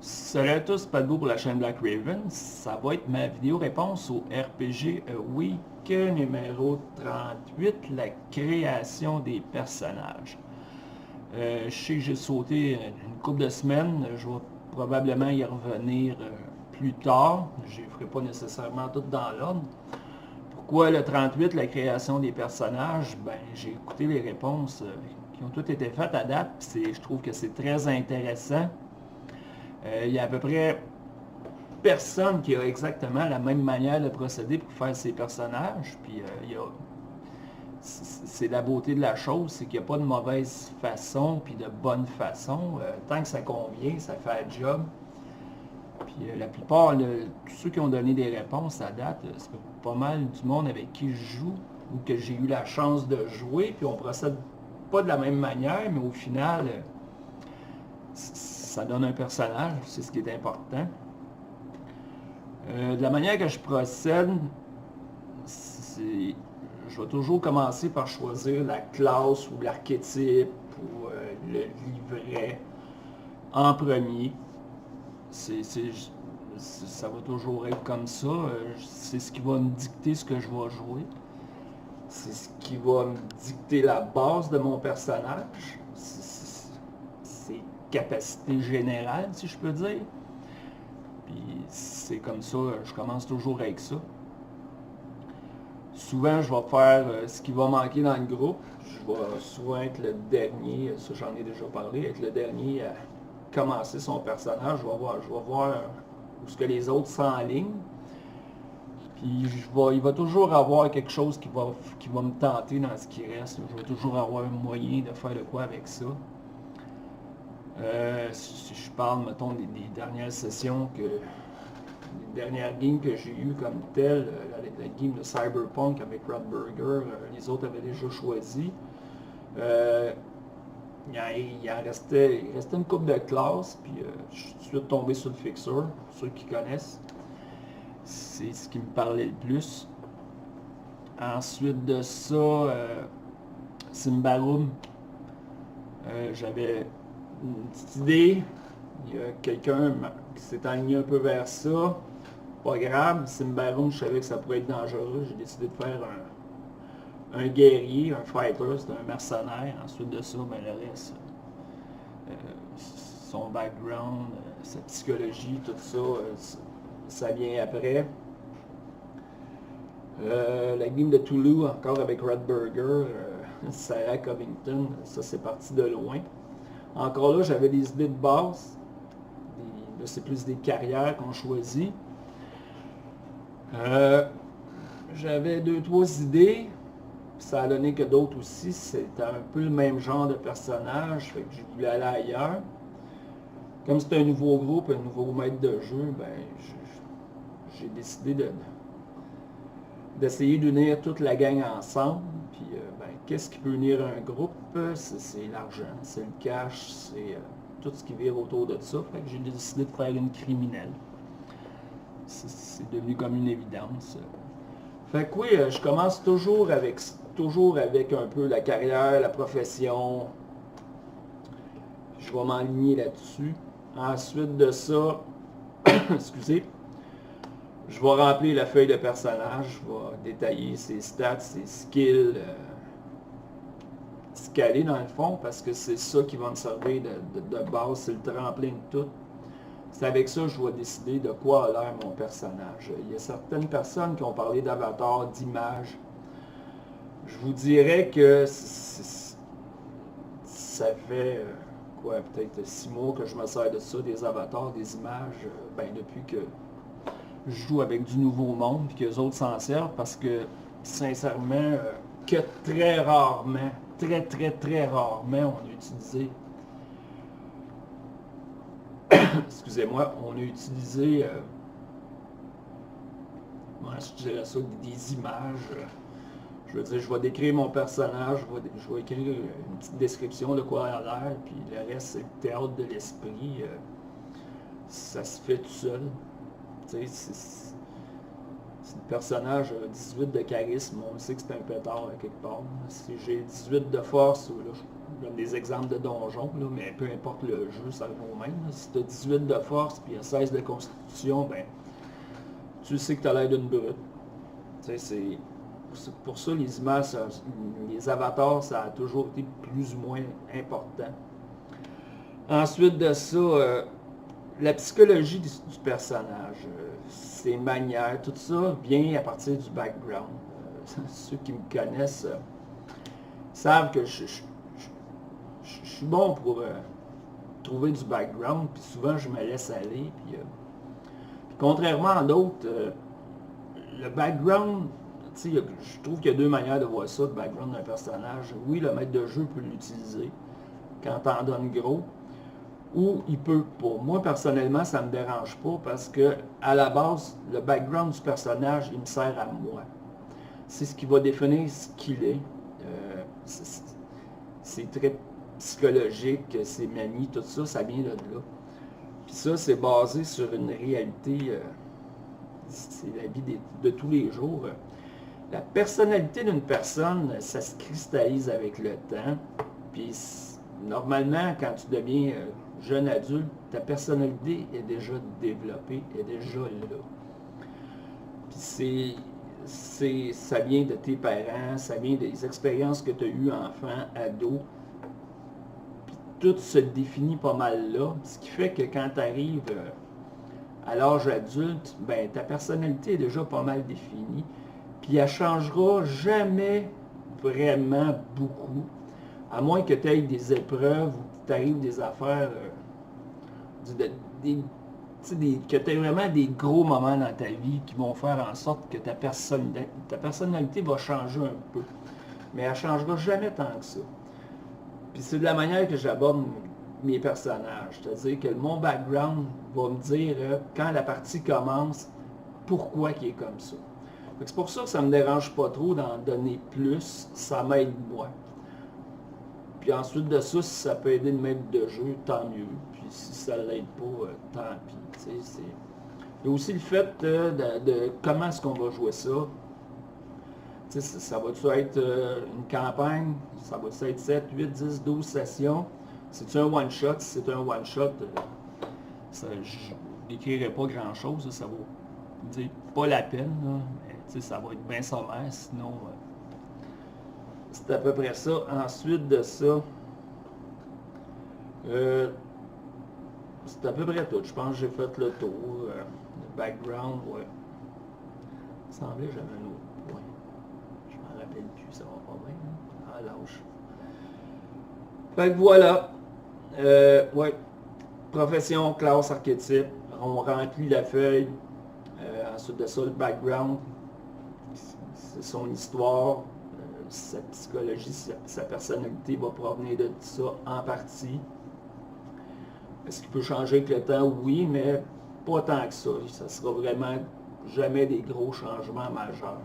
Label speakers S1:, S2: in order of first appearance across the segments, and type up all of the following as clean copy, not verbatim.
S1: Salut à tous, Pat Beau pour la chaîne Black Raven. Ça va être ma vidéo réponse au RPG Week numéro 38, la création des personnages. Je sais que j'ai sauté une couple de semaines, je vais probablement y revenir plus tard. Je ne ferai pas nécessairement tout dans l'ordre. Pourquoi le 38, la création des personnages? Ben, j'ai écouté les réponses qui ont toutes été faites à date, puis je trouve que c'est très intéressant. Il y a à peu près personne qui a exactement la même manière de procéder pour faire ses personnages. Puis c'est la beauté de la chose, c'est qu'il n'y a pas de mauvaise façon puis de bonne façon. Tant que ça convient, ça fait le job. Puis la plupart, tous ceux qui ont donné des réponses à date, c'est pas mal du monde avec qui je joue ou que j'ai eu la chance de jouer. Puis on procède pas de la même manière, mais au final, ça donne un personnage, c'est ce qui est important. De la manière que je procède, je vais toujours commencer par choisir la classe ou l'archétype ou le livret en premier. Ça va toujours être comme ça. C'est ce qui va me dicter ce que je vais jouer. C'est ce qui va me dicter la base de mon personnage. Ses capacités générales, si je peux dire. Puis c'est comme ça, je commence toujours avec ça. Souvent, je vais faire ce qui va manquer dans le groupe. Je vais souvent être le dernier, ça j'en ai déjà parlé, être le dernier à commencer son personnage. Je vais voir où ce que les autres s'enlignent. Puis il va toujours avoir quelque chose qui va me tenter dans ce qui reste. Je vais toujours avoir un moyen de faire de quoi avec ça. Si je parle, mettons, des dernières sessions, les dernières games que j'ai eues comme telles, la game de Cyberpunk avec Rodberger, les autres avaient déjà choisi. Il restait une couple de classes, puis je suis tout de suite tombé sur le Fixer, pour ceux qui connaissent. C'est ce qui me parlait le plus. Ensuite de ça, Symbaroum, j'avais une petite idée. Il y a quelqu'un qui s'est aligné un peu vers ça. Pas grave, Symbaroum, je savais que ça pourrait être dangereux. J'ai décidé de faire un guerrier, un fighter, c'est un mercenaire. Ensuite de ça, ben, le reste, son background, sa psychologie, tout ça, ça vient après. La game de Toulouse, encore avec Rodberger, Sarah Covington, ça c'est parti de loin. Encore là, j'avais des idées de base. Là, c'est plus des carrières qu'on choisit. J'avais 2-3 idées. Ça a donné que d'autres aussi, c'était un peu le même genre de personnage, fait que je voulais aller ailleurs. Comme c'est un nouveau groupe, un nouveau maître de jeu, ben, j'ai décidé d'essayer d'unir toute la gang ensemble. Puis, ben, qu'est-ce qui peut unir un groupe? C'est l'argent, c'est le cash, c'est tout ce qui vire autour de ça. Fait que j'ai décidé de faire une criminelle. C'est devenu comme une évidence. Fait que oui, je commence toujours avec un peu la carrière, la profession. Je vais m'enligner là-dessus. Ensuite de ça, excusez, je vais remplir la feuille de personnage, je vais détailler ses stats, ses skills, scaler dans le fond, parce que c'est ça qui va me servir de base, c'est le tremplin de tout. C'est avec ça que je vais décider de quoi a l'air mon personnage. Il y a certaines personnes qui ont parlé d'avatar, d'image. Je vous dirais que ça fait peut-être 6 mois que je me sers de ça, des avatars, des images, ben, depuis que je joue avec du nouveau monde, puis que les autres s'en servent, parce que sincèrement, que très rarement, très rarement, on a utilisé, excusez-moi, on a utilisé, je dirais ça, des images. Je veux dire, je vais décrire mon personnage, je vais écrire une petite description de quoi il a l'air, puis le reste, c'est le théâtre de l'esprit. Ça se fait tout seul. Tu sais, si le personnage a 18 de charisme, on sait que c'est un pétard à quelque part. Si j'ai 18 de force, là, donne des exemples de donjons, là, mais peu importe le jeu, ça revient au même. Là. Si tu as 18 de force puis 16 de constitution, ben, tu sais que tu as l'air d'une brute. C'est pour ça les images, les avatars, ça a toujours été plus ou moins important. Ensuite de ça, la psychologie du personnage, ses manières, tout ça vient à partir du background. Ceux qui me connaissent savent que je suis bon pour trouver du background, puis souvent je me laisse aller. Puis contrairement à d'autres, le background, je trouve qu'il y a deux manières de voir ça, le background d'un personnage. Oui, le maître de jeu peut l'utiliser quand t'en donnes gros, ou il peut pas. Moi, personnellement, ça ne me dérange pas parce que, à la base, le background du personnage, il me sert à moi. C'est ce qui va définir ce qu'il est. C'est très psychologique, ses manies, tout ça, ça vient de là. Puis ça, c'est basé sur une réalité, c'est la vie de tous les jours. La personnalité d'une personne, ça se cristallise avec le temps. Puis normalement, quand tu deviens jeune adulte, ta personnalité est déjà développée, est déjà là. Puis ça vient de tes parents, ça vient des expériences que tu as eues enfant, ado. Puis tout se définit pas mal là. Ce qui fait que quand tu arrives à l'âge adulte, ben, ta personnalité est déjà pas mal définie. Puis elle ne changera jamais vraiment beaucoup. À moins que tu aies des épreuves ou que t'arrives des affaires, que tu aies vraiment des gros moments dans ta vie qui vont faire en sorte que ta personnalité va changer un peu. Mais elle ne changera jamais tant que ça. Puis c'est de la manière que j'aborde mes personnages. C'est-à-dire que mon background va me dire, quand la partie commence, pourquoi il est comme ça. C'est pour ça que ça ne me dérange pas trop d'en donner plus, ça m'aide moi. Puis ensuite de ça, si ça peut aider le maître de jeu, tant mieux. Puis si ça ne l'aide pas, tant pis. Il y a aussi le fait de comment est-ce qu'on va jouer ça. Ça va-tu être une campagne, ça va être 7, 8, 10, 12 sessions. C'est-tu un one-shot? Si c'est un one-shot, je n'écrirai pas grand-chose, ça vaut dire pas la peine. Là. Mais, ça va être bien sommaire, sinon... c'est à peu près ça. Ensuite de ça, c'est à peu près tout. Je pense que j'ai fait le tour. Le background, ouais. Il semblait que j'avais un autre point. Je m'en rappelle plus, ça va pas bien. Hein? Ah, lâche. Fait que voilà. Ouais. Profession, classe, archétype. On remplit la feuille. Ensuite de ça, le background. C'est son histoire. Sa psychologie, sa personnalité va provenir de ça en partie. Est-ce qu'il peut changer avec le temps? Oui, mais pas tant que ça. Ça sera vraiment jamais des gros changements majeurs.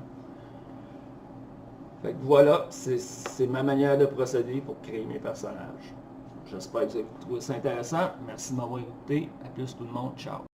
S1: Fait que voilà, c'est ma manière de procéder pour créer mes personnages. J'espère que vous avez trouvé ça intéressant. Merci de m'avoir écouté. À plus tout le monde. Ciao.